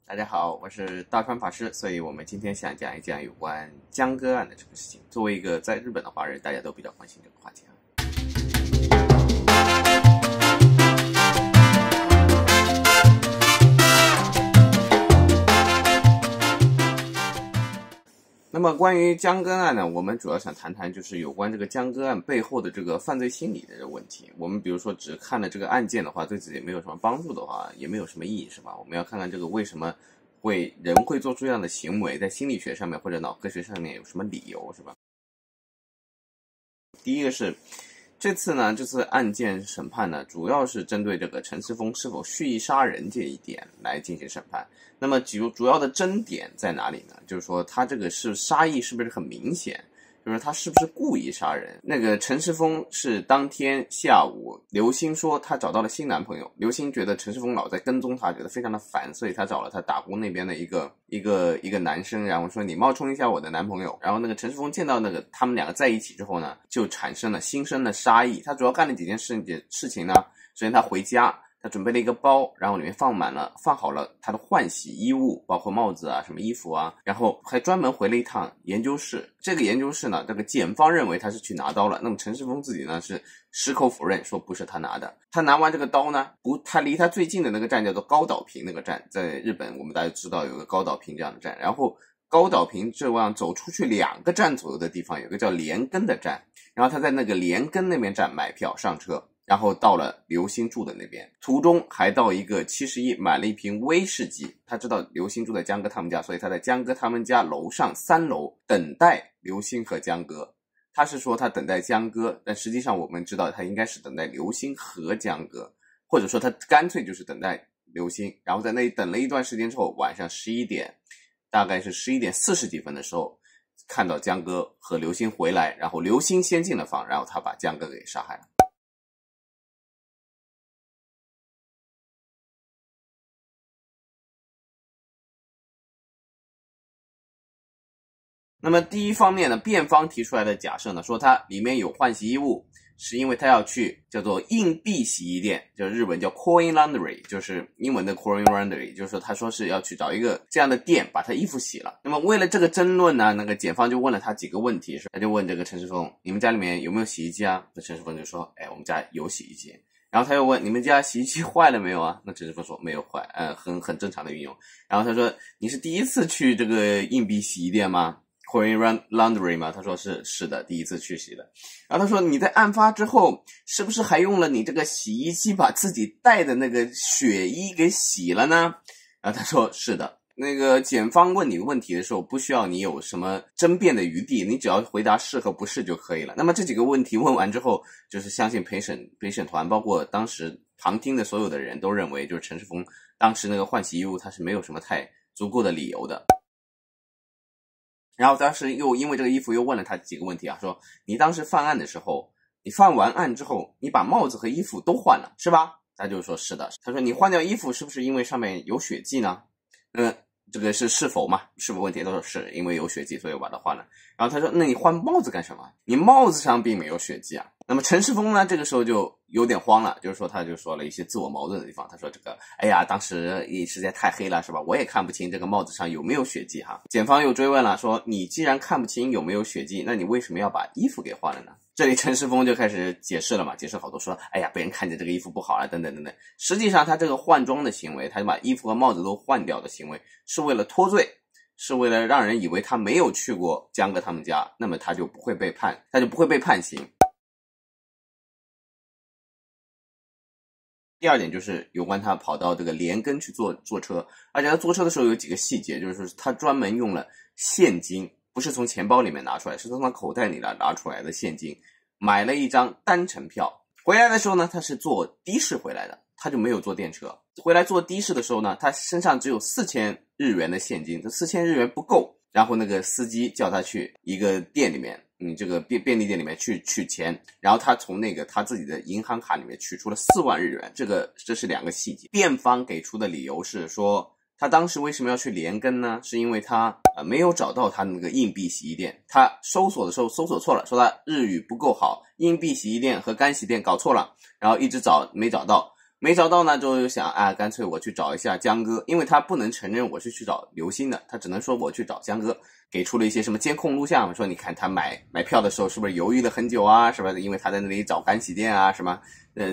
大家好，我是大川法师，所以我们今天想讲一讲有关江歌案的这个事情。作为一个在日本的华人，大家都比较关心这个话题啊。那么关于江歌案呢，我们主要想谈谈就是有关这个江歌案背后的这个犯罪心理的这个问题。我们比如说只看了这个案件的话，对自己没有什么帮助的话，也没有什么意义，是吧？我们要看看这个为什么人会做出这样的行为，在心理学上面或者脑科学上面有什么理由，是吧？第一个是这次案件审判呢，主要是针对这个陈世峰是否蓄意杀人这一点来进行审判。那么主要的争点在哪里呢？就是说他这个杀意是不是很明显，就是他是不是故意杀人。那个陈世峰是当天下午，刘星说他找到了新男朋友，刘星觉得陈世峰老在跟踪他，觉得非常的烦，所以他找了他打工那边的一个男生，然后说你冒充一下我的男朋友。然后那个陈世峰见到他们两个在一起之后呢，就心生了杀意。他主要干了几件事情呢。首先他回家，他准备了一个包，然后里面放好了他的换洗衣物，包括帽子啊、什么衣服啊，然后还专门回了一趟研究室。这个研究室呢，这个检方认为他是去拿刀了，那么陈世峰自己呢是矢口否认，说不是他拿的。他拿完这个刀呢，他离他最近的那个站叫做高岛平那个站，在日本我们大家知道有个高岛平这样的站，然后高岛平这样走出去2个站左右的地方有个叫连根的站，然后他在那个连根那边站买票上车，然后到了刘星住的那边，途中还到一个71买了一瓶威士忌。他知道刘星住在江歌他们家，所以他在江歌他们家楼上3楼等待刘星和江歌。他是说他等待江歌，但实际上我们知道他应该是等待刘星和江歌，或者说他干脆就是等待刘星。然后在那里等了一段时间之后，晚上11点，大概是11点40几分的时候，看到江歌和刘星回来，然后刘星先进了房，然后他把江歌给杀害了。那么第一方面呢，辩方提出来的假设呢，说它里面有换洗衣物，是因为他要去叫做硬币洗衣店，就是日文叫 coin laundry， 就是英文的 coin laundry， 就是说他说是要去找一个这样的店把他衣服洗了。那么为了这个争论呢，那个检方就问了他几个问题，他就问这个陈世峰，你们家里面有没有洗衣机啊？那陈世峰就说，我们家有洗衣机。然后他又问，你们家洗衣机坏了没有啊？那陈世峰说没有坏，很正常的运用。然后他说，你是第一次去这个硬币洗衣店吗？Coin laundry 嘛，他说是的，第一次去洗的。然后他说你在案发之后是不是还用了你这个洗衣机把自己带的那个血衣给洗了呢？然后他说是的。那个检方问你问题的时候，不需要你有什么争辩的余地，你只要回答是和不是就可以了。那么这几个问题问完之后，就是相信陪审团包括当时旁听的所有的人都认为，就是陈世峰当时那个换洗衣物他是没有什么太足够的理由的。然后当时又因为这个衣服又问了他几个问题啊，说你当时犯案的时候，你犯完案之后，你把帽子和衣服都换了是吧？他就说是的。他说你换掉衣服是不是因为上面有血迹呢？这个是否嘛？是否问题？他说是因为有血迹，所以我把它换了。然后他说那你换帽子干什么？你帽子上并没有血迹啊。那么陈世峰呢，这个时候就有点慌了，就是说他就说了一些自我矛盾的地方。他说这个当时也实在太黑了是吧？我也看不清这个帽子上有没有血迹哈。检方又追问了，说你既然看不清有没有血迹，那你为什么要把衣服给换了呢？这里陈世峰就开始解释了嘛，解释好多，说被人看见这个衣服不好了等等等等。实际上他这个换装的行为，他就把衣服和帽子都换掉的行为，是为了脱罪，是为了让人以为他没有去过江歌他们家，那么他就不会被判刑。第二点就是有关他跑到这个连根去坐车，而且他坐车的时候有几个细节，就是他专门用了现金，不是从钱包里面拿出来，是从他口袋里拿出来的现金，买了一张单程票。回来的时候呢，他是坐的士回来的，他就没有坐电车。回来坐的士的时候呢，他身上只有4000日元的现金，这4000日元不够。然后那个司机叫他去一个店里面，这个便利店里面去取钱，然后他从那个他自己的银行卡里面取出了4万日元，这是2个细节。辩方给出的理由是说，他当时为什么要去连根呢？是因为他没有找到他那个硬币洗衣店，他搜索的时候搜索错了，说他日语不够好，硬币洗衣店和干洗店搞错了，然后一直找没找到。没找到呢，就想啊，干脆我去找一下江歌，因为他不能承认我是去找刘星的，他只能说我去找江歌，给出了一些什么监控录像，说你看他买票的时候是不是犹豫了很久啊，是吧？因为他在那里找干洗店啊，什么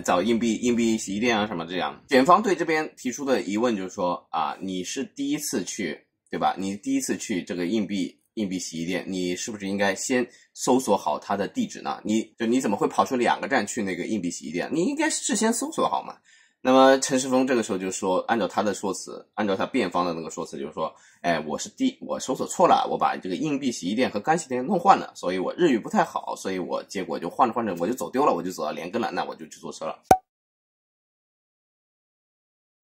找硬币洗衣店啊什么这样。检方对这边提出的疑问就是说啊，你是第一次去，对吧？你第一次去这个硬币洗衣店，你是不是应该先搜索好它的地址呢？你怎么会跑出2个站去那个硬币洗衣店？你应该事先搜索好嘛。那么陈世峰这个时候就说，按照他的说辞，按照他辩方的那个说辞，就是说，我搜索错了，我把这个硬币洗衣店和干洗店弄换了，所以我日语不太好，所以我结果就换着我就走丢了，我就走到连根了，那我就去坐车了。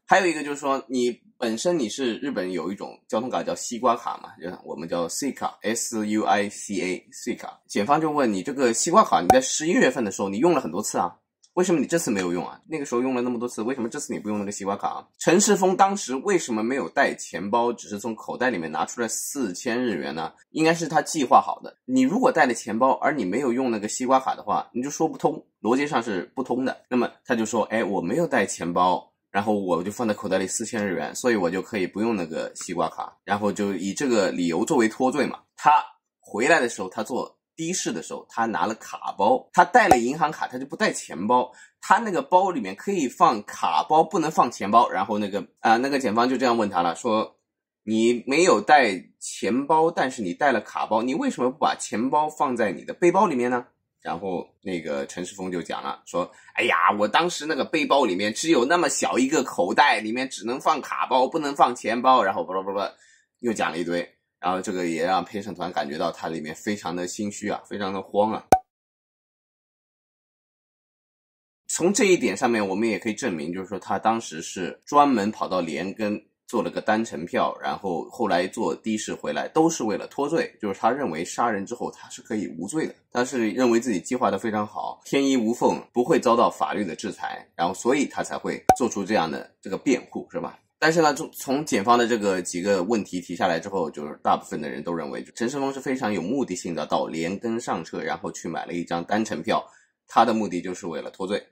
还有一个就是说，你本身你是日本有一种交通卡叫西瓜卡嘛，我们叫 Suica Suica。检方就问你这个西瓜卡，你在11月份的时候你用了很多次啊，为什么你这次没有用啊？那个时候用了那么多次，为什么这次你不用那个西瓜卡啊？陈世峰当时为什么没有带钱包，只是从口袋里面拿出来4000日元呢？应该是他计划好的。你如果带了钱包，而你没有用那个西瓜卡的话，你就说不通，逻辑上是不通的。那么他就说，我没有带钱包，然后我就放在口袋里4000日元，所以我就可以不用那个西瓜卡，然后就以这个理由作为脱罪嘛。他回来的时候，他做的士的时候，他拿了卡包，他带了银行卡，他就不带钱包，他那个包里面可以放卡包，不能放钱包。然后那个检方就这样问他了，说你没有带钱包，但是你带了卡包，你为什么不把钱包放在你的背包里面呢？然后那个陈世峰就讲了，说哎呀，我当时那个背包里面只有那么小一个口袋，里面只能放卡包，不能放钱包，然后又讲了一堆。然后这个也让陪审团感觉到他里面非常的心虚啊，非常的慌啊。从这一点上面我们也可以证明，就是说他当时是专门跑到连根做了个单程票，然后后来坐的士回来，都是为了脱罪，就是他认为杀人之后他是可以无罪的，他是认为自己计划的非常好，天衣无缝，不会遭到法律的制裁，然后所以他才会做出这样的这个辩护，是吧？但是呢，从检方的这个几个问题提下来之后，就是大部分的人都认为陈世峰是非常有目的性的到连根上车，然后去买了一张单程票，他的目的就是为了脱罪。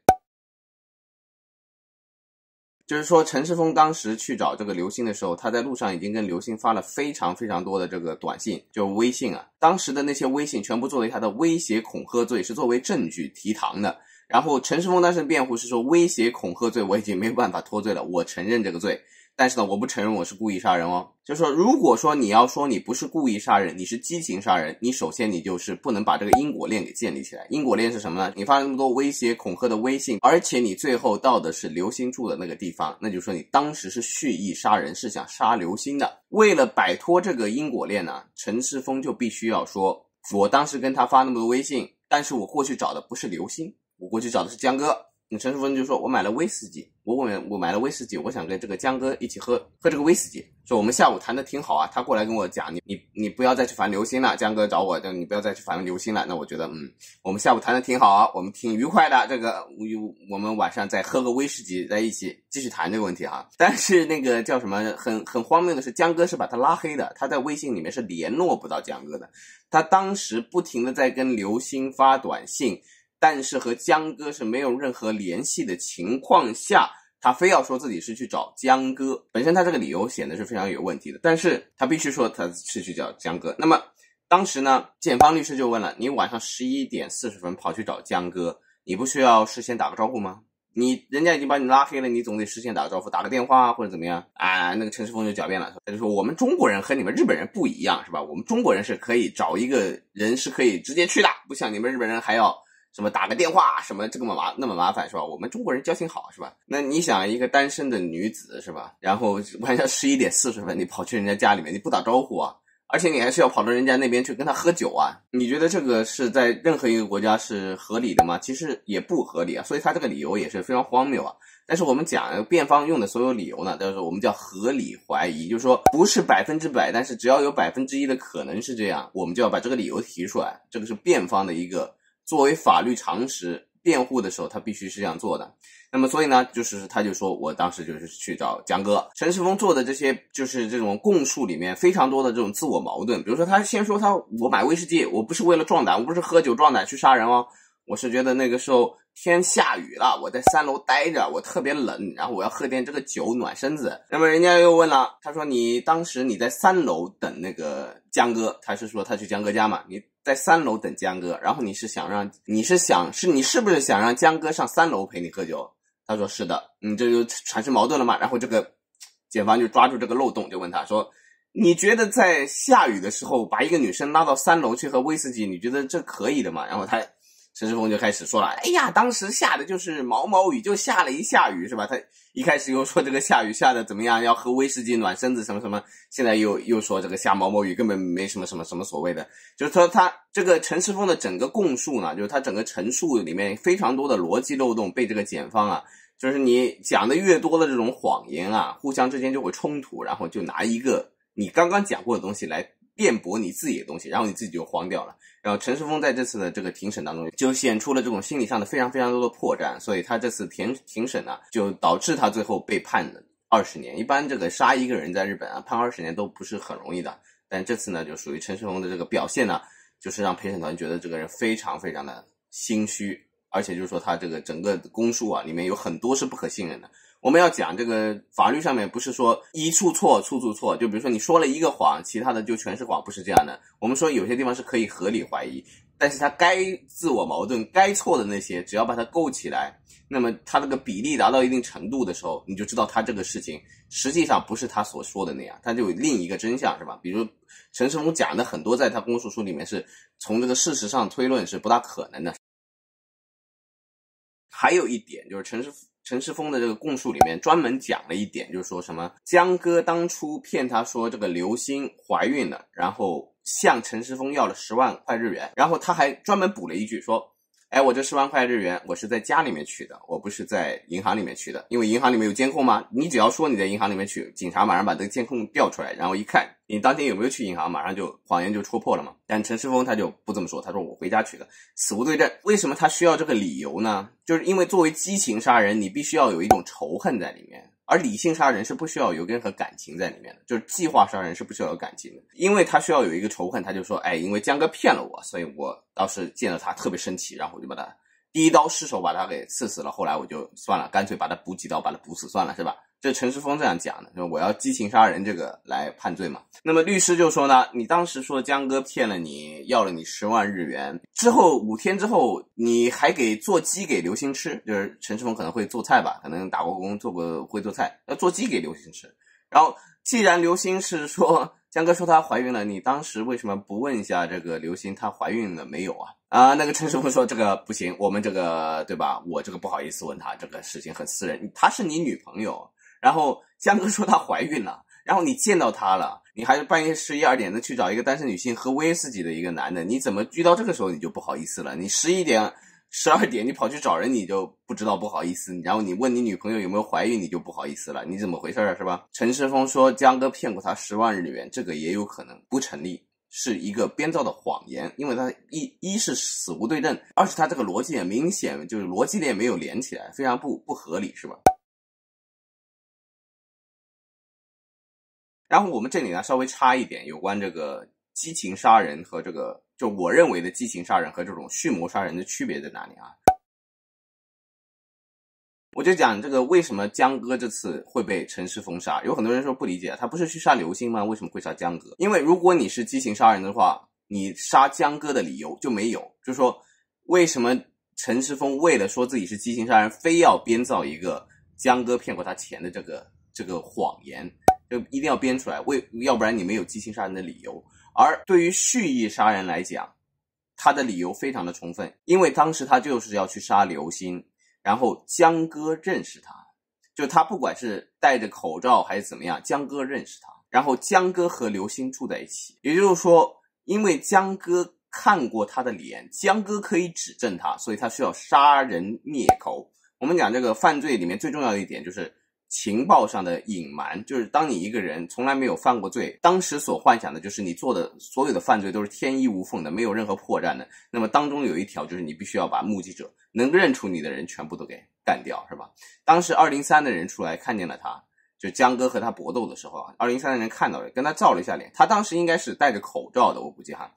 就是说陈世峰当时去找这个刘星的时候，他在路上已经跟刘星发了非常非常多的这个短信，就微信啊，当时的那些微信全部作为他的威胁恐吓罪，是作为证据提堂的。然后陈世峰当时辩护是说，威胁恐吓罪我已经没有办法脱罪了，我承认这个罪，但是呢，我不承认我是故意杀人哦。就是说，如果说你要说你不是故意杀人，你是激情杀人，你首先你就是不能把这个因果链给建立起来。因果链是什么呢？你发了那么多威胁恐吓的微信，而且你最后到的是刘星住的那个地方，那就是说你当时是蓄意杀人，是想杀刘星的。为了摆脱这个因果链呢，陈世峰就必须要说，我当时跟他发那么多微信，但是我过去找的不是刘星，我过去找的是江哥。那陈世峰就说，我买了威士忌，我买了威士忌，我想跟这个江哥一起喝这个威士忌，说我们下午谈的挺好啊，他过来跟我讲，你不要再去烦刘星了，江哥找我，你不要再去烦刘星了。那我觉得我们下午谈的挺好啊，我们挺愉快的，这个我们晚上再喝个威士忌在一起继续谈这个问题哈。但是那个叫什么很荒谬的是，江哥是把他拉黑的，他在微信里面是联络不到江哥的，他当时不停的在跟刘星发短信，但是和江哥是没有任何联系的情况下，他非要说自己是去找江哥，本身他这个理由显得是非常有问题的，但是他必须说他是去找江哥。那么当时呢，检方律师就问了，你晚上11点40分跑去找江哥，你不需要事先打个招呼吗？人家已经把你拉黑了，你总得事先打个招呼，打个电话或者怎么样啊？那个陈世峰就狡辩了，他就说我们中国人和你们日本人不一样，是吧？我们中国人是可以找一个人是可以直接去的，不像你们日本人还要什么打个电话什么这个那么麻烦，是吧？我们中国人交情好，是吧？那你想一个单身的女子，是吧？然后晚上11点40分你跑去人家家里面，你不打招呼啊？而且你还是要跑到人家那边去跟他喝酒啊？你觉得这个是在任何一个国家是合理的吗？其实也不合理啊，所以他这个理由也是非常荒谬啊。但是我们讲辩方用的所有理由呢，就是我们叫合理怀疑，就是说不是100%，但是只要有1%的可能是这样，我们就要把这个理由提出来。这个是辩方的一个作为法律常识，辩护的时候他必须是这样做的。那么所以呢，他就说我当时就是去找江哥。陈世峰做的这些就是这种供述里面非常多的这种自我矛盾，比如说他先说我买威士忌，我不是为了壮胆，我不是喝酒壮胆去杀人哦，我是觉得那个时候天下雨了，我在3楼待着，我特别冷，然后我要喝点这个酒暖身子。那么人家又问了，他说你当时你在3楼等那个江哥，他是说他去江哥家嘛，你在3楼等江哥，然后你是不是想让江哥上3楼陪你喝酒？他说是的，这就产生矛盾了嘛。然后这个检方就抓住这个漏洞，就问他说，你觉得在下雨的时候把一个女生拉到3楼去喝威士忌，你觉得这可以的吗？然后陈世峰就开始说了，哎呀，当时下的就是毛毛雨，就下了一下雨是吧？他一开始又说这个下雨下的怎么样，要喝威士忌暖身子什么什么，现在又说这个下毛毛雨根本没什么所谓的。就是说他这个陈世峰的整个供述呢，就是他整个陈述里面非常多的逻辑漏洞，被这个检方啊，就是你讲的越多的这种谎言啊，互相之间就会冲突，然后就拿一个你刚刚讲过的东西来辩驳你自己的东西，然后你自己就慌掉了。然后陈世峰在这次的这个庭审当中就显出了这种心理上的非常多的破绽，所以他这次庭审呢，就导致他最后被判了20年。一般这个杀一个人在日本啊，判20年都不是很容易的，但这次呢，就属于陈世峰的这个表现呢，就是让陪审团觉得这个人非常的心虚，而且就是说他这个整个供述啊里面有很多是不可信任的。我们要讲这个法律上面不是说一处错处处错，就比如说你说了一个谎，其他的就全是谎，不是这样的。我们说有些地方是可以合理怀疑，但是他该自我矛盾该错的那些，只要把它勾起来，那么他这个比例达到一定程度的时候，你就知道他这个事情实际上不是他所说的那样，他就有另一个真相，是吧？比如陈世峰讲的很多在他供述书里面是从这个事实上推论是不大可能的。还有一点就是陈世峰的这个供述里面专门讲了一点，就是说什么江哥当初骗他说这个刘星怀孕了，然后向陈世峰要了10万块日元，然后他还专门补了一句说，哎，我这10万块日元我是在家里面取的，我不是在银行里面取的，因为银行里面有监控嘛，你只要说你在银行里面取，警察马上把这个监控调出来，然后一看你当天有没有去银行，马上就谎言就戳破了嘛。但陈世峰他就不这么说，他说我回家取的，死无对证。为什么他需要这个理由呢？就是因为作为激情杀人，你必须要有一种仇恨在里面，而理性杀人是不需要有任何感情在里面的，就是计划杀人是不需要有感情的。因为他需要有一个仇恨，他就说，哎，因为江哥骗了我，所以我当时见到他特别生气，然后我就把他第一刀失手把他给刺死了，后来我就算了，干脆把他补几刀把他补死算了，是吧？这陈世峰这样讲的，就是我要激情杀人这个来判罪嘛。那么律师就说呢，你当时说江哥骗了你，要了你10万日元，之后5天之后你还给做鸡给刘星吃，就是陈世峰可能会做菜吧，可能打过工会做菜，要做鸡给刘星吃。然后既然刘星是说江哥说她怀孕了，你当时为什么不问一下这个刘星她怀孕了没有啊？那个陈世峰说这个不行，我们这个对吧，我这个不好意思问她，这个事情很私人，她是你女朋友。然后江哥说她怀孕了，然后你见到她了，你还是半夜11、2点的去找一个单身女性喝威士忌的一个男的，你怎么遇到这个时候你就不好意思了？你11点、12点你跑去找人，你就不知道不好意思，然后你问你女朋友有没有怀孕，你就不好意思了，你怎么回事是吧？陈世峰说江哥骗过他10万日元，这个也有可能不成立，是一个编造的谎言，因为他一是死无对证，二是他这个逻辑也明显就是逻辑链没有连起来，非常不合理，是吧？然后我们这里呢稍微插一点有关这个激情杀人和这个就我认为的激情杀人和这种蓄谋杀人的区别在哪里啊？我就讲这个为什么江哥这次会被陈世峰杀，有很多人说不理解，他不是去杀刘星吗？为什么会杀江哥？因为如果你是激情杀人的话，你杀江哥的理由就没有，就是说为什么陈世峰为了说自己是激情杀人，非要编造一个江哥骗过他钱的这个谎言，就一定要编出来，要不然你没有激情杀人的理由。而对于蓄意杀人来讲，他的理由非常的充分，因为当时他就是要去杀刘星，然后江哥认识他，就他不管是戴着口罩还是怎么样，江哥认识他，然后江哥和刘星住在一起，也就是说因为江哥看过他的脸，江哥可以指证他，所以他需要杀人灭口。我们讲这个犯罪里面最重要的一点就是情报上的隐瞒，就是当你一个人从来没有犯过罪，当时所幻想的就是你做的所有的犯罪都是天衣无缝的，没有任何破绽的，那么当中有一条就是你必须要把目击者能认出你的人全部都给干掉，是吧？当时203的人出来看见了他，就江哥和他搏斗的时候啊，203的人看到了，跟他照了一下脸，他当时应该是戴着口罩的，我估计哈。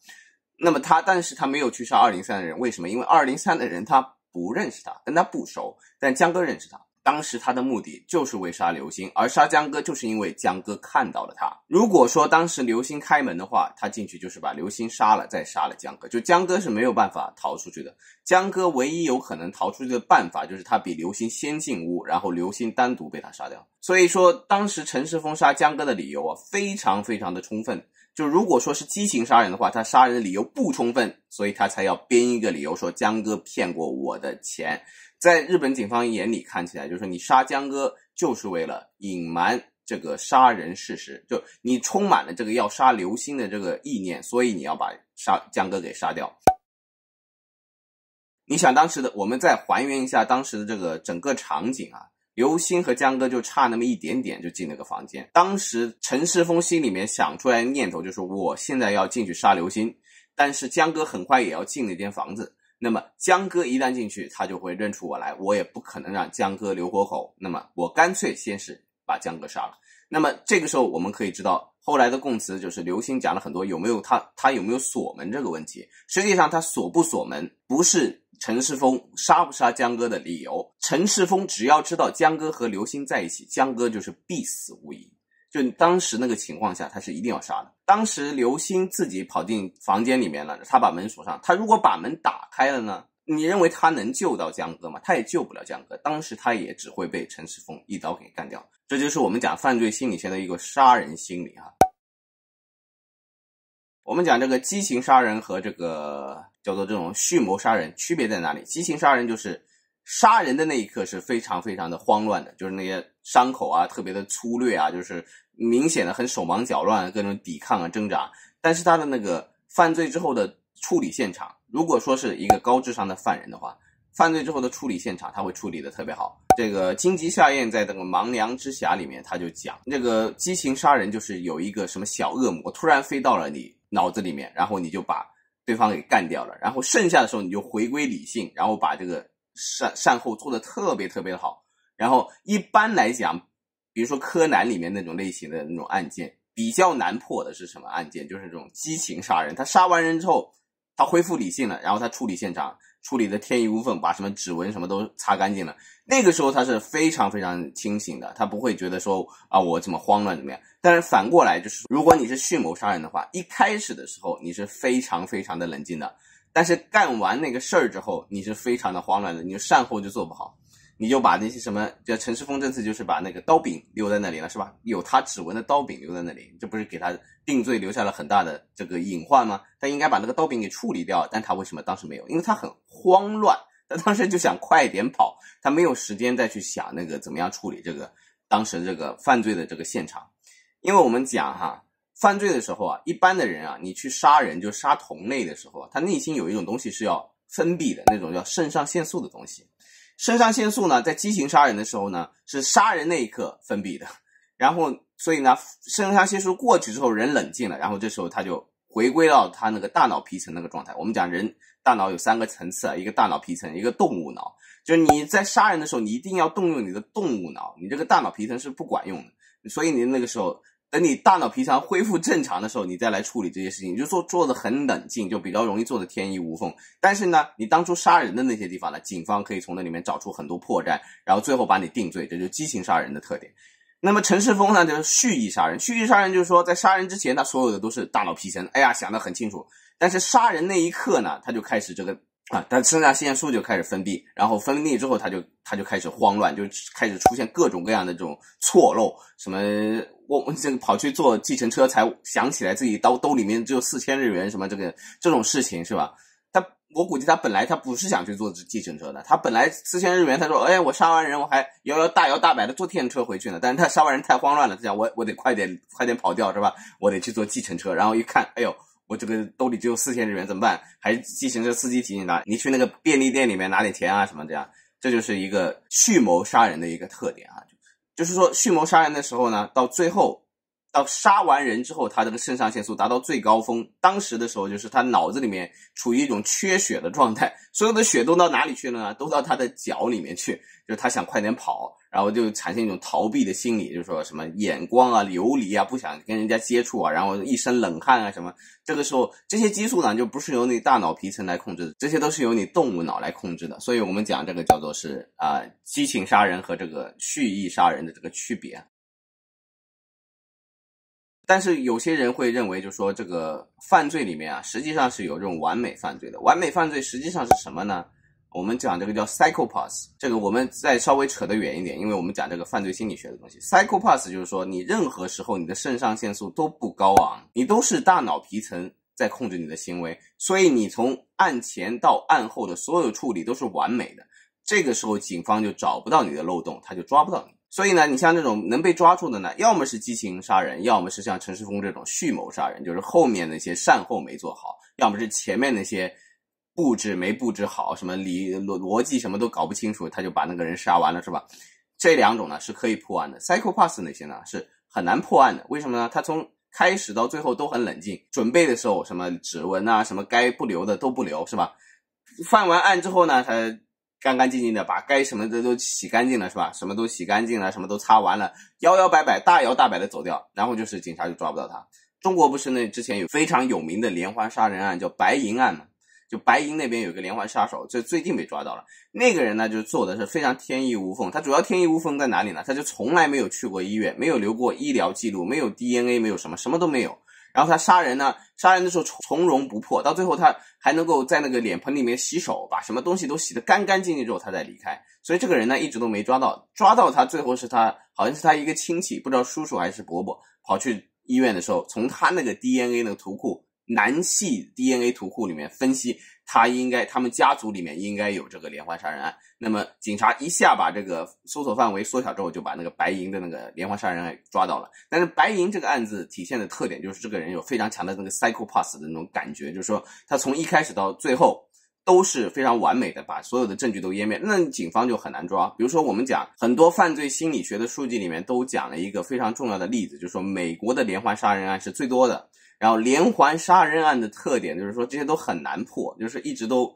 那么但是他没有去杀203的人，为什么？因为203的人他不认识他，跟他不熟，但江歌认识他。当时他的目的就是为杀刘星，而杀江歌就是因为江歌看到了他。如果说当时刘星开门的话，他进去就是把刘星杀了，再杀了江歌，就江歌是没有办法逃出去的。江歌唯一有可能逃出去的办法就是他比刘星先进屋，然后刘星单独被他杀掉。所以说当时陈世峰杀江歌的理由啊，非常非常的充分。就如果说是激情杀人的话，他杀人的理由不充分，所以他才要编一个理由说江歌骗过我的钱。在日本警方眼里看起来，就是说你杀江歌就是为了隐瞒这个杀人事实，就你充满了这个要杀刘星的这个意念，所以你要把江歌给杀掉。你想当时的，我们再还原一下当时的这个整个场景啊，刘星和江歌就差那么一点点就进那个房间。当时陈世峰心里面想出来的念头就是我现在要进去杀刘星，但是江歌很快也要进那间房子。那么江歌一旦进去，他就会认出我来，我也不可能让江歌留活口，那么我干脆先是把江歌杀了。那么这个时候我们可以知道，后来的供词就是刘星讲了很多有没有他有没有锁门这个问题。实际上他锁不锁门不是陈世峰杀不杀江歌的理由，陈世峰只要知道江歌和刘星在一起，江歌就是必死无疑。就当时那个情况下，他是一定要杀的。当时刘星自己跑进房间里面了，他把门锁上，他如果把门打开了呢，你认为他能救到江歌吗？他也救不了江歌，当时他也只会被陈世峰一刀给干掉。这就是我们讲犯罪心理学的一个杀人心理啊。我们讲这个激情杀人和这个叫做这种蓄谋杀人区别在哪里？激情杀人就是杀人的那一刻是非常非常的慌乱的，就是那些伤口啊特别的粗略啊，就是明显的很手忙脚乱，各种抵抗啊挣扎。但是他的那个犯罪之后的处理现场，如果说是一个高智商的犯人的话，犯罪之后的处理现场他会处理的特别好。这个金吉夏彦在这个盲良之匣里面他就讲，这个激情杀人就是有一个什么小恶魔突然飞到了你脑子里面，然后你就把对方给干掉了，然后剩下的时候你就回归理性，然后把这个善后做得特别特别的好。然后一般来讲，比如说柯南里面那种类型的那种案件，比较难破的是什么案件？就是这种激情杀人，他杀完人之后他恢复理性了，然后他处理现场处理的天衣无缝，把什么指纹什么都擦干净了，那个时候他是非常非常清醒的，他不会觉得说啊我怎么慌乱怎么样。但是反过来就是如果你是蓄谋杀人的话，一开始的时候你是非常非常的冷静的，但是干完那个事儿之后你是非常的慌乱的，你善后就做不好，你就把那些什么，就陈世峰这次就是把那个刀柄留在那里了，是吧？有他指纹的刀柄留在那里，这不是给他定罪留下了很大的这个隐患吗？他应该把那个刀柄给处理掉，但他为什么当时没有？因为他很慌乱，他当时就想快点跑，他没有时间再去想那个怎么样处理这个当时这个犯罪的这个现场。因为我们讲哈，犯罪的时候啊，一般的人啊，你去杀人就杀同类的时候啊，他内心有一种东西是要分泌的，那种叫肾上腺素的东西。肾上腺素呢，在激情杀人的时候呢，是杀人那一刻分泌的，然后所以呢，肾上腺素过去之后，人冷静了，然后这时候他就回归到他那个大脑皮层那个状态。我们讲人大脑有3个层次啊，一个大脑皮层，一个动物脑。就是你在杀人的时候，你一定要动用你的动物脑，你这个大脑皮层是不管用的。所以你那个时候，等你大脑皮层恢复正常的时候，你再来处理这些事情，你就做得很冷静，就比较容易做得天衣无缝。但是呢，你当初杀人的那些地方呢，警方可以从那里面找出很多破绽，然后最后把你定罪，这就是激情杀人的特点。那么陈世峰呢，就是蓄意杀人。蓄意杀人就是说，在杀人之前，他所有的都是大脑皮层，哎呀，想得很清楚。但是杀人那一刻呢，他就开始这个他肾上腺素就开始分泌，然后分泌之后他就开始慌乱，就开始出现各种各样的这种错漏，什么我这个跑去坐计程车才想起来自己兜里面只有4000日元，什么这种事情是吧？我估计他本来他不是想去坐计程车的，他本来4000日元他说哎我杀完人我还大摇大摆的坐电车回去呢，但是他杀完人太慌乱了，他想我得快点跑掉是吧？我得去坐计程车，然后一看哎呦我这个兜里只有4000日元怎么办？还是计程车司机提醒他，你去那个便利店里面拿点钱啊什么这样。这就是一个蓄谋杀人的一个特点啊，就是说蓄谋杀人的时候呢，到最后到杀完人之后，他这个肾上腺素达到最高峰，当时的时候就是他脑子里面处于一种缺血的状态，所有的血都到哪里去了呢？都到他的脚里面去，就是他想快点跑，然后就产生一种逃避的心理，就是说什么眼光啊、流离啊，不想跟人家接触啊，然后一身冷汗啊什么。这个时候这些激素呢就不是由你大脑皮层来控制的，这些都是由你动物脑来控制的。所以我们讲这个叫做是激情杀人和这个蓄意杀人的这个区别。但是有些人会认为，就是说这个犯罪里面啊，实际上是有这种完美犯罪的。完美犯罪实际上是什么呢？我们讲这个叫 psychopath， 这个我们再稍微扯得远一点，因为我们讲这个犯罪心理学的东西。psychopath 就是说你任何时候你的肾上腺素都不高昂，你都是大脑皮层在控制你的行为，所以你从案前到案后的所有处理都是完美的。这个时候警方就找不到你的漏洞，他就抓不到你。所以呢，你像这种能被抓住的呢，要么是激情杀人，要么是像陈世峰这种蓄谋杀人，就是后面那些善后没做好，要么是前面那些布置没布置好，什么逻辑什么都搞不清楚，他就把那个人杀完了，是吧？这两种呢是可以破案的。 psychopath 那些呢是很难破案的。为什么呢？他从开始到最后都很冷静，准备的时候什么指纹啊，什么该不留的都不留，是吧？犯完案之后呢，他干干净净的把该什么的都洗干净了，是吧？什么都洗干净了，什么都擦完了，摇摇摆摆大摇大摆的走掉，然后就是警察就抓不到他。中国不是那之前有非常有名的连环杀人案叫白银案嘛？就白银那边有个连环杀手，这最近被抓到了。那个人呢就做的是非常天衣无缝，他主要天衣无缝在哪里呢？他就从来没有去过医院，没有留过医疗记录，没有 DNA， 没有什么都没有。然后他杀人呢，杀人的时候从容不迫，到最后他还能够在那个脸盆里面洗手，把什么东西都洗得干干净净之后他再离开。所以这个人呢一直都没抓到，抓到他最后是他好像是他一个亲戚，不知道叔叔还是伯伯，跑去医院的时候，从他那个 DNA 那个图库，男系 DNA 图库里面分析，他们家族里面应该有这个连环杀人案。那么警察一下把这个搜索范围缩小之后，就把那个白银的那个连环杀人案抓到了。但是白银这个案子体现的特点就是这个人有非常强的那个 psychopath 的那种感觉，就是说他从一开始到最后都是非常完美的把所有的证据都湮灭，那警方就很难抓。比如说我们讲很多犯罪心理学的书籍里面都讲了一个非常重要的例子，就是说美国的连环杀人案是最多的，然后连环杀人案的特点就是说这些都很难破，就是一直都，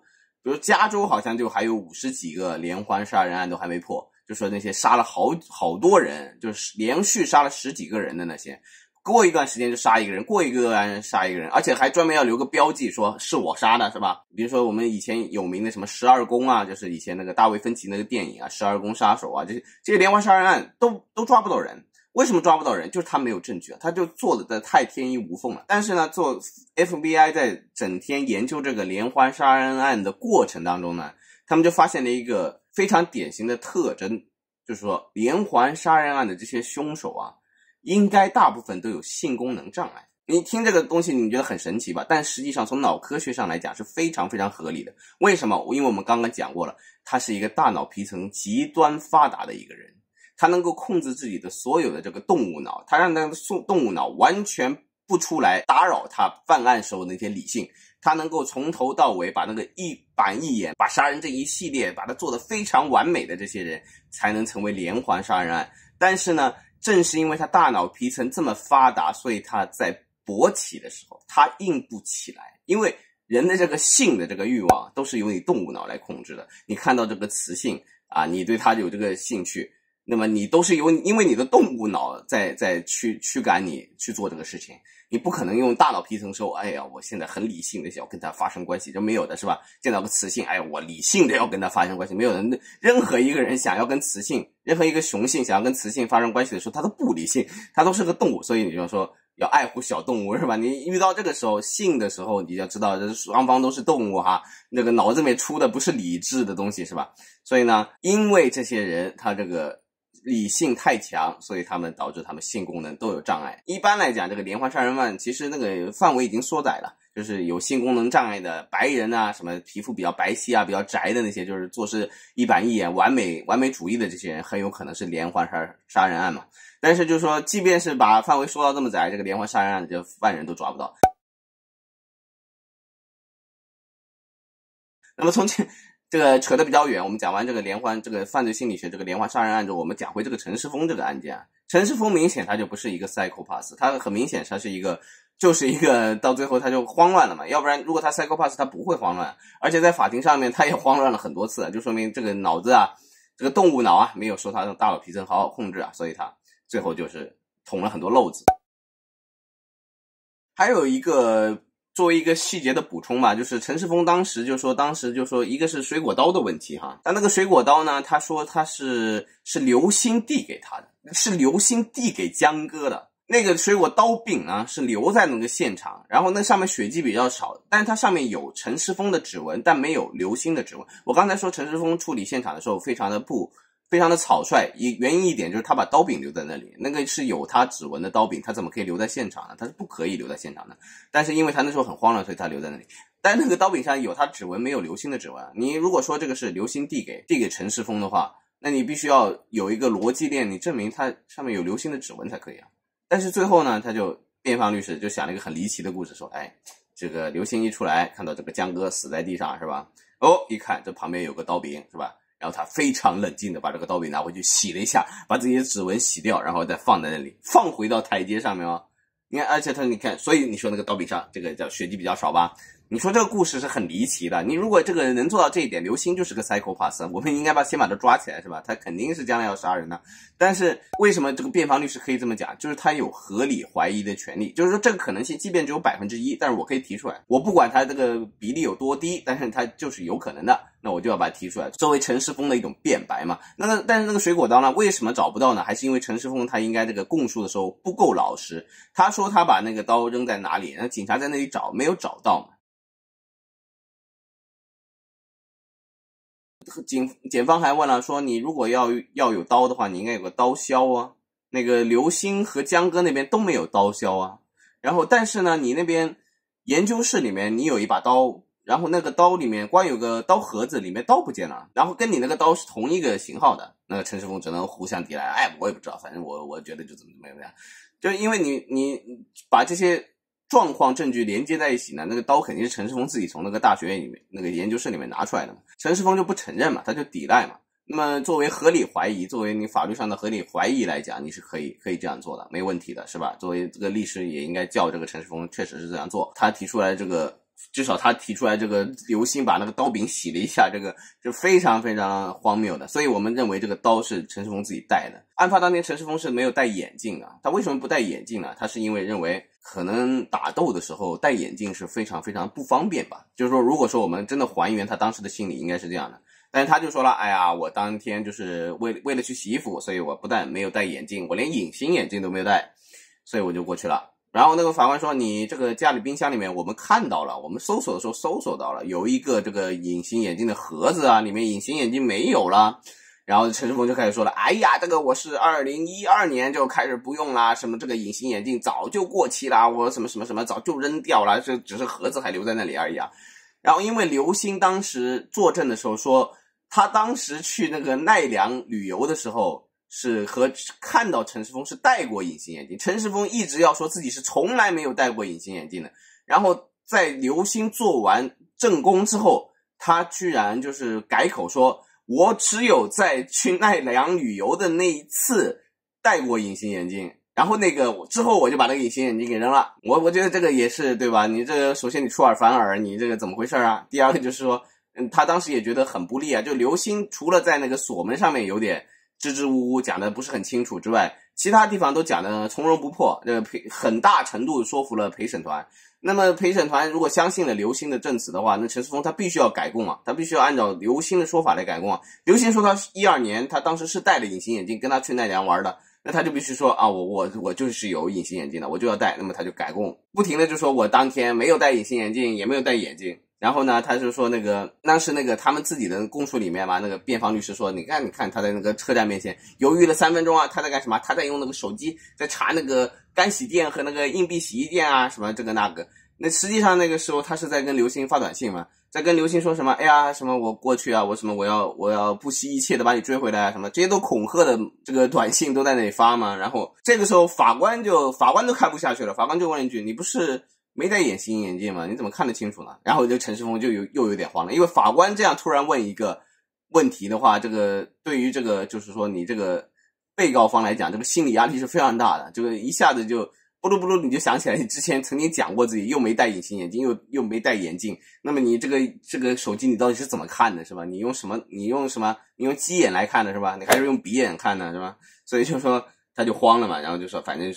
比如加州好像就还有50几个连环杀人案都还没破，就说那些杀了好多人，就是连续杀了10几个人的那些，过一段时间就杀一个人，过一个人杀一个人，而且还专门要留个标记说是我杀的，是吧？比如说我们以前有名的什么12宫啊，就是以前那个大卫芬奇那个电影啊，12宫杀手啊，这些连环杀人案都抓不到人。为什么抓不到人？就是他没有证据，他就做的太天衣无缝了。但是呢，做 FBI 在整天研究这个连环杀人案的过程当中呢，他们就发现了一个非常典型的特征，就是说连环杀人案的这些凶手啊，应该大部分都有性功能障碍。你听这个东西你觉得很神奇吧？但实际上从脑科学上来讲是非常非常合理的。为什么？因为我们刚刚讲过了，他是一个大脑皮层极端发达的一个人，他能够控制自己的所有的这个动物脑，他让那个动物脑完全不出来打扰他犯案时候那些理性，他能够从头到尾把那个一板一眼，把杀人这一系列把它做得非常完美的这些人才能成为连环杀人案。但是呢，正是因为他大脑皮层这么发达，所以他在勃起的时候他硬不起来，因为人的这个性的这个欲望都是由你动物脑来控制的。你看到这个雌性啊，你对它有这个兴趣，那么你都是因为你的动物脑在驱赶你去做这个事情，你不可能用大脑皮层说，哎呀，我现在很理性的要跟他发生关系，这没有的，是吧？见到个雌性，哎呀，我理性的要跟他发生关系，没有人，任何一个人想要跟雌性，任何一个雄性想要跟雌性发生关系的时候，他都不理性，他都是个动物，所以你就说要爱护小动物，是吧？你遇到这个时候性的时候，你要知道这双方都是动物哈，那个脑子里面出的不是理智的东西，是吧？所以呢，因为这些人他这个理性太强，所以他们导致他们性功能都有障碍。一般来讲，这个连环杀人案其实那个范围已经缩窄了，就是有性功能障碍的白人啊，什么皮肤比较白皙啊，比较宅的那些，就是做事一板一眼、完美主义的这些人，很有可能是连环杀人案嘛。但是就是说，即便是把范围缩到这么窄，这个连环杀人案的犯人都抓不到。那么从这个扯得比较远，我们讲完这个这个犯罪心理学这个连环杀人案之后，我们讲回这个陈世峰这个案件啊。陈世峰明显他就不是一个 psychopath， 他很明显他是一个到最后他就慌乱了嘛，要不然如果他 psychopath 他不会慌乱，而且在法庭上面他也慌乱了很多次，就说明这个脑子啊这个动物脑啊没有受他的大脑皮层好好控制啊，所以他最后就是捅了很多漏子。还有一个作为一个细节的补充吧，就是陈世峰当时就说一个是水果刀的问题哈，但那个水果刀呢，他说他是刘星递给他的，是刘星递给江哥的。那个水果刀柄呢是留在那个现场，然后那上面血迹比较少，但是它上面有陈世峰的指纹，但没有刘星的指纹。我刚才说陈世峰处理现场的时候非常的草率，原因一点就是他把刀柄留在那里，那个是有他指纹的刀柄，他怎么可以留在现场呢？他是不可以留在现场的。但是因为他那时候很慌乱，所以他留在那里。但那个刀柄上有他指纹，没有刘星的指纹。你如果说这个是刘星递给陈世峰的话，那你必须要有一个逻辑链，你证明他上面有刘星的指纹才可以啊。但是最后呢，他就辩方律师就想了一个很离奇的故事，说，这个刘星一出来，看到这个江哥死在地上是吧？一看这旁边有个刀柄是吧？然后他非常冷静的把这个刀柄拿回去洗了一下，把自己的指纹洗掉，然后再放在那里，放回到台阶上面哦。你看，而且你看，所以你说那个刀柄上这个叫血迹比较少吧？你说这个故事是很离奇的。你如果这个人能做到这一点，刘星就是个 psychopath， 我们应该先把他抓起来是吧？他肯定是将来要杀人的。但是为什么这个辩方律师可以这么讲？就是他有合理怀疑的权利，就是说这个可能性即便只有 1%， 但是我可以提出来，我不管他这个比例有多低，但是他就是有可能的，那我就要把它提出来，作为陈世峰的一种辩白嘛。但是那个水果刀呢，为什么找不到呢？还是因为陈世峰他应该这个供述的时候不够老实，他说他把那个刀扔在哪里，那警察在那里找没有找到嘛。检方还问了，说你如果要有刀的话，你应该有个刀削啊。那个刘星和江哥那边都没有刀削啊。然后但是呢，你那边研究室里面你有一把刀，然后那个刀里面光有个刀盒子，里面刀不见了，然后跟你那个刀是同一个型号的，那个陈世峰只能互相抵赖。我也不知道，反正我觉得就怎么样，就是因为你把这些状况证据连接在一起呢，那个刀肯定是陈世峰自己从那个大学院里面那个研究室里面拿出来的嘛，陈世峰就不承认嘛，他就抵赖嘛。那么作为合理怀疑，作为你法律上的合理怀疑来讲，你是可以这样做的，没问题的，是吧？作为这个律师也应该叫这个陈世峰确实是这样做，他提出来这个，至少他提出来这个刘星把那个刀柄洗了一下，这个就非常非常荒谬的。所以我们认为这个刀是陈世峰自己带的。案发当天陈世峰是没有戴眼镜的，他为什么不戴眼镜呢？他是因为认为可能打斗的时候戴眼镜是非常非常不方便吧。就是说如果说我们真的还原他当时的心理，应该是这样的。但是他就说了，我当天就是为了去洗衣服，所以我不但没有戴眼镜，我连隐形眼镜都没有戴，所以我就过去了。然后那个法官说，你这个家里冰箱里面我们看到了，我们搜索的时候搜索到了有一个这个隐形眼镜的盒子啊，里面隐形眼镜没有了。然后陈世峰就开始说了，这个我是2012年就开始不用啦，什么这个隐形眼镜早就过期啦，我什么早就扔掉了，这只是盒子还留在那里而已啊。然后因为刘星当时作证的时候说，他当时去那个奈良旅游的时候是看到陈世峰是戴过隐形眼镜，陈世峰一直要说自己是从来没有戴过隐形眼镜的。然后在刘星做完证供之后，他居然就是改口说，我只有在去奈良旅游的那一次戴过隐形眼镜，然后那个之后我就把那个隐形眼镜给扔了。我觉得这个也是对吧？你这个首先你出尔反尔，你这个怎么回事啊？第二个就是说他当时也觉得很不利啊，就刘星除了在那个锁门上面有点支支吾吾讲的不是很清楚之外，其他地方都讲的从容不迫，很大程度说服了陪审团。那么陪审团如果相信了刘星的证词的话，那陈世峰他必须要改供啊，他必须要按照刘星的说法来改供啊。刘星说他12年他当时是戴了隐形眼镜跟他去奈良玩的，那他就必须说我就是有隐形眼镜的，我就要戴，那么他就改供，不停的就说我当天没有戴隐形眼镜，也没有戴眼镜。然后呢，他就说当时他们自己的供述里面嘛，那个辩方律师说，你看他在那个车站面前犹豫了3分钟啊，他在干什么？他在用那个手机在查那个干洗店和那个硬币洗衣店啊，什么这个那个。那实际上那个时候他是在跟刘星发短信嘛，在跟刘星说什么，什么我过去啊，我什么我要不惜一切的把你追回来啊，什么这些都恐吓的这个短信都在那里发嘛。然后这个时候法官都看不下去了，法官就问一句，你不是没戴隐形眼镜吗？你怎么看得清楚呢？然后这陈世峰就又有点慌了，因为法官这样突然问一个问题的话，这个对于这个就是说你这个被告方来讲，这个心理压力是非常大的，这个一下子就不噜不噜你就想起来你之前曾经讲过自己又没戴隐形眼镜又没戴眼镜，那么你这个手机你到底是怎么看的是吧？你用鸡眼来看的是吧？你还是用鼻眼看的是吧？所以就说他就慌了嘛，然后就说反正就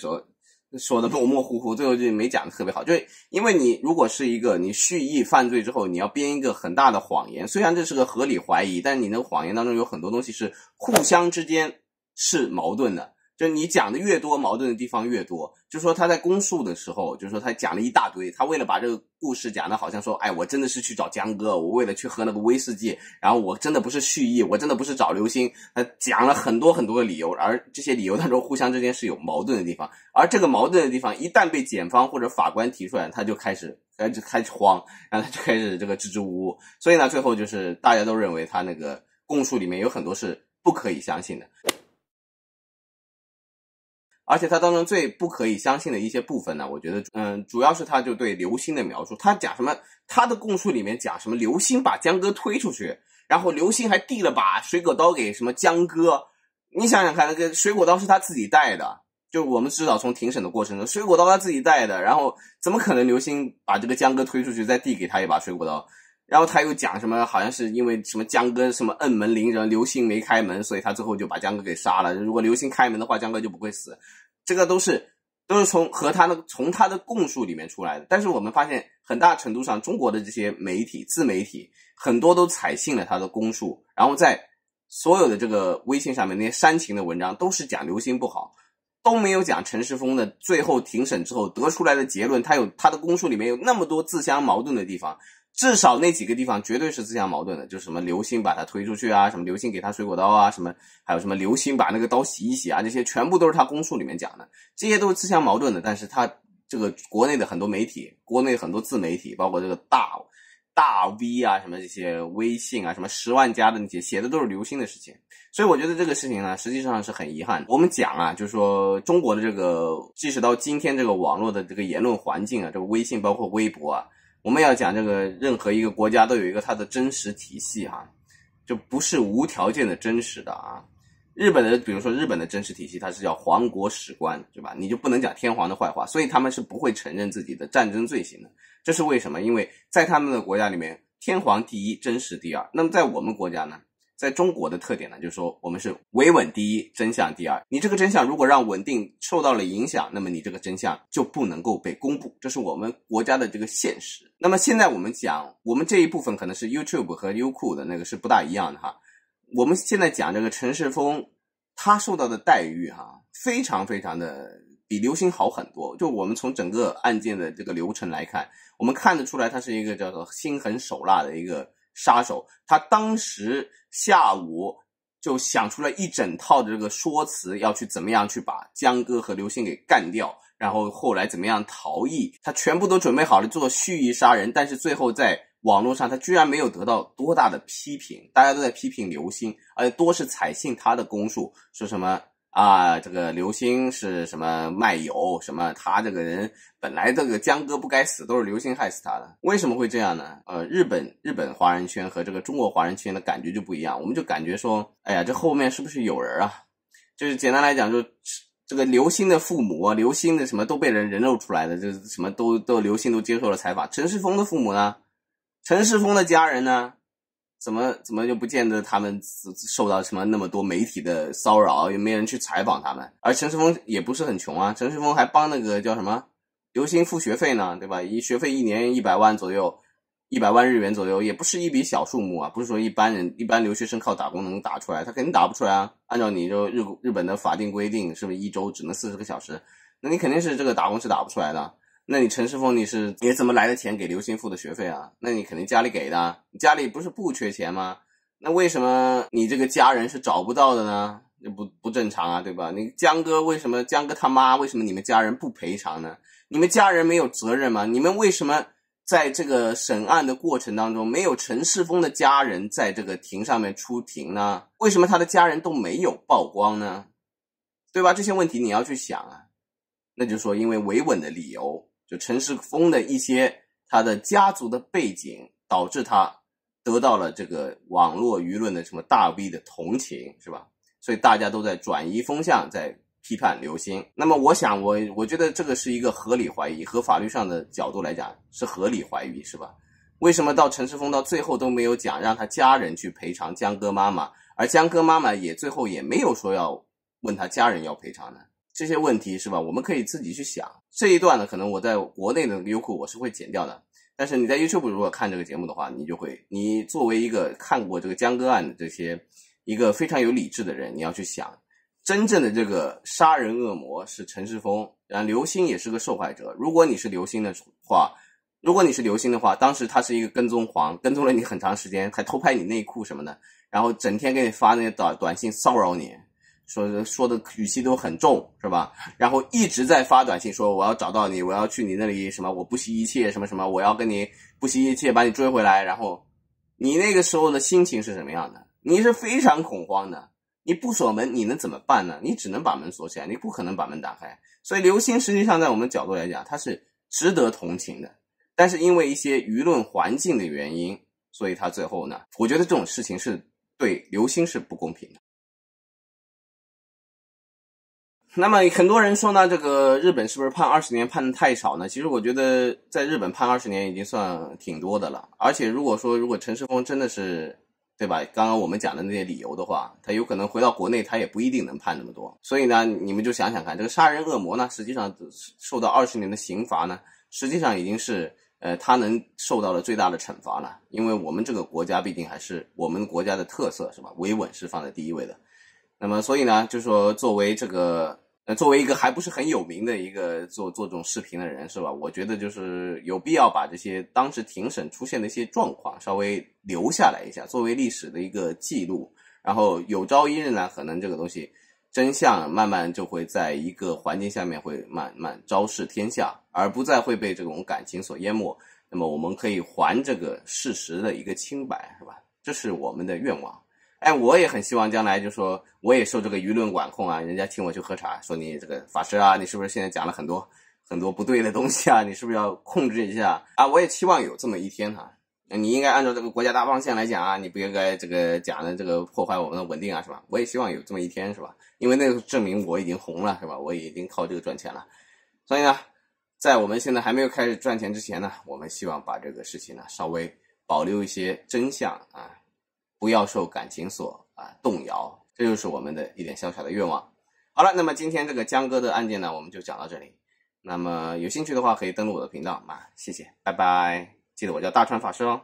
说的模模糊糊，最后就没讲的特别好。就是因为你如果是一个你蓄意犯罪之后，你要编一个很大的谎言，虽然这是个合理怀疑，但你那个谎言当中有很多东西是互相之间是矛盾的。就你讲的越多，矛盾的地方越多。就说他在公诉的时候，就说他讲了一大堆，他为了把这个故事讲的好像说，哎，我真的是去找江哥，我为了去喝那个威士忌，然后我真的不是蓄意，我真的不是找刘星，他讲了很多很多的理由，而这些理由当中互相之间是有矛盾的地方，而这个矛盾的地方一旦被检方或者法官提出来，他就开始慌，然后他就开始这个支支吾吾，所以呢，最后就是大家都认为他那个供述里面有很多是不可以相信的。而且他当中最不可以相信的一些部分呢，我觉得主要是他就对刘星的描述，他讲什么，他的供述里面讲什么刘星把江哥推出去，然后刘星还递了把水果刀给什么江哥。你想想看，那个水果刀是他自己带的，就我们知道从庭审的过程中，水果刀他自己带的，然后怎么可能刘星把这个江哥推出去再递给他一把水果刀？然后他又讲什么好像是因为什么江哥什么摁门铃人，刘星没开门，所以他最后就把江哥给杀了，如果刘星开门的话，江哥就不会死。这个都是从他的供述里面出来的。但是我们发现很大程度上中国的这些媒体自媒体很多都采信了他的供述，然后在所有的这个微信上面那些煽情的文章都是讲刘星不好，都没有讲陈世峰的最后庭审之后得出来的结论，他的供述里面有那么多自相矛盾的地方，至少那几个地方绝对是自相矛盾的，就是什么刘星把他推出去啊，什么刘星给他水果刀啊，什么还有什么刘星把那个刀洗一洗啊，这些全部都是他供述里面讲的，这些都是自相矛盾的。但是他这个国内的很多媒体，国内很多自媒体，包括这个大 V 啊，什么这些微信啊，什么10万加的那些写的都是刘星的事情。所以我觉得这个事情呢，实际上是很遗憾的。我们讲啊，就是说中国的这个即使到今天这个网络的这个言论环境啊，这个微信包括微博啊，我们要讲这个任何一个国家都有一个它的真实体系哈，就不是无条件的真实的啊。比如说日本的真实体系，它是叫皇国史观，对吧？你就不能讲天皇的坏话，所以他们是不会承认自己的战争罪行的。这是为什么？因为在他们的国家里面，天皇第一，真实第二。那么在我们国家呢，在中国的特点呢，就是说我们是维稳第一，真相第二。你这个真相如果让稳定受到了影响，那么你这个真相就不能够被公布，这是我们国家的这个现实。那么现在我们讲，我们这一部分可能是 YouTube 和优酷的那个是不大一样的哈。我们现在讲这个陈世峰，他受到的待遇哈，非常非常的比刘星好很多。就我们从整个案件的这个流程来看，我们看得出来他是一个叫做心狠手辣的一个杀手。他当时下午就想出了一整套的这个说辞，要去怎么样去把江歌和刘星给干掉，然后后来怎么样逃逸，他全部都准备好了做蓄意杀人。但是最后在网络上他居然没有得到多大的批评，大家都在批评刘星，而且多是采信他的供述，说什么啊，这个刘星是什么卖油，什么他这个人本来这个江歌不该死，都是刘星害死他的。为什么会这样呢？日本华人圈和这个中国华人圈的感觉就不一样，我们就感觉说，哎呀，这后面是不是有人啊？就是简单来讲，就这个刘星的父母啊，刘星的什么都被人肉出来的，就是什么都刘星都接受了采访。陈世峰的父母呢？陈世峰的家人呢？怎么就不见得他们受到什么那么多媒体的骚扰，也没人去采访他们。而陈世峰也不是很穷啊，陈世峰还帮那个叫什么刘星付学费呢，对吧？学费1年100万左右，100万日元左右，也不是一笔小数目啊，不是说一般留学生靠打工能打出来，他肯定打不出来啊。按照你就日本的法定规定，是不是1周只能40个小时？那你肯定是这个打工是打不出来的。那你陈世峰你怎么来的钱给刘星付的学费啊？那你肯定家里给的，你家里不是不缺钱吗？那为什么你这个家人是找不到的呢？不正常啊，对吧？你江歌他妈为什么你们家人不赔偿呢？你们家人没有责任吗？你们为什么在这个审案的过程当中没有陈世峰的家人在这个庭上面出庭呢？为什么他的家人都没有曝光呢？对吧？这些问题你要去想啊。那就说因为维稳的理由，就陈世峰的一些他的家族的背景，导致他得到了这个网络舆论的什么大 V 的同情，是吧？所以大家都在转移风向，在批判刘星。那么我想我觉得这个是一个合理怀疑，和法律上的角度来讲是合理怀疑，是吧？为什么到陈世峰到最后都没有讲让他家人去赔偿江歌妈妈，而江歌妈妈也最后也没有说要问他家人要赔偿呢？这些问题是吧，我们可以自己去想。这一段呢，可能我在国内的优酷我是会剪掉的，但是你在 YouTube 如果看这个节目的话，你作为一个看过这个江歌案的这些一个非常有理智的人，你要去想，真正的这个杀人恶魔是陈世峰，然后刘星也是个受害者。如果你是刘星的话，当时他是一个跟踪狂，跟踪了你很长时间，还偷拍你内裤什么的，然后整天给你发那些短信骚扰你，说的语气都很重，是吧？然后一直在发短信说我要找到你，我要去你那里什么，我不惜一切什么什么，我要跟你不惜一切把你追回来。然后你那个时候的心情是什么样的？你是非常恐慌的。你不锁门你能怎么办呢？你只能把门锁起来，你不可能把门打开。所以刘星实际上在我们角度来讲他是值得同情的，但是因为一些舆论环境的原因，所以他最后呢，我觉得这种事情是对刘星是不公平的。那么很多人说呢，这个日本是不是判20年判得太少呢？其实我觉得在日本判20年已经算挺多的了。而且如果陈世峰真的是，对吧，刚刚我们讲的那些理由的话，他有可能回到国内他也不一定能判那么多。所以呢，你们就想想看，这个杀人恶魔呢，实际上受到20年的刑罚呢，实际上已经是他能受到了最大的惩罚了。因为我们这个国家毕竟还是我们国家的特色，是吧？维稳是放在第一位的。那么所以呢，就说作为一个还不是很有名的一个做这种视频的人，是吧？我觉得就是有必要把这些当时庭审出现的一些状况稍微留下来一下，作为历史的一个记录。然后有朝一日呢，可能这个东西真相慢慢就会在一个环境下面会慢慢昭示天下，而不再会被这种感情所淹没。那么我们可以还这个事实的一个清白，是吧？这是我们的愿望。我也很希望将来就说我也受这个舆论管控啊，人家请我去喝茶，说你这个法师啊，你是不是现在讲了很多不对的东西啊，你是不是要控制一下啊？我也期望有这么一天哈。你应该按照这个国家大方向来讲啊，你不应该这个讲的这个破坏我们的稳定啊，是吧？我也希望有这么一天，是吧？因为那个证明我已经红了，是吧？我已经靠这个赚钱了。所以呢，在我们现在还没有开始赚钱之前呢，我们希望把这个事情呢稍微保留一些真相啊，不要受感情所动摇，这就是我们的一点小小的愿望。好了，那么今天这个江歌的案件呢，我们就讲到这里。那么有兴趣的话可以登录我的频道谢谢，拜拜。记得我叫大川法师哦。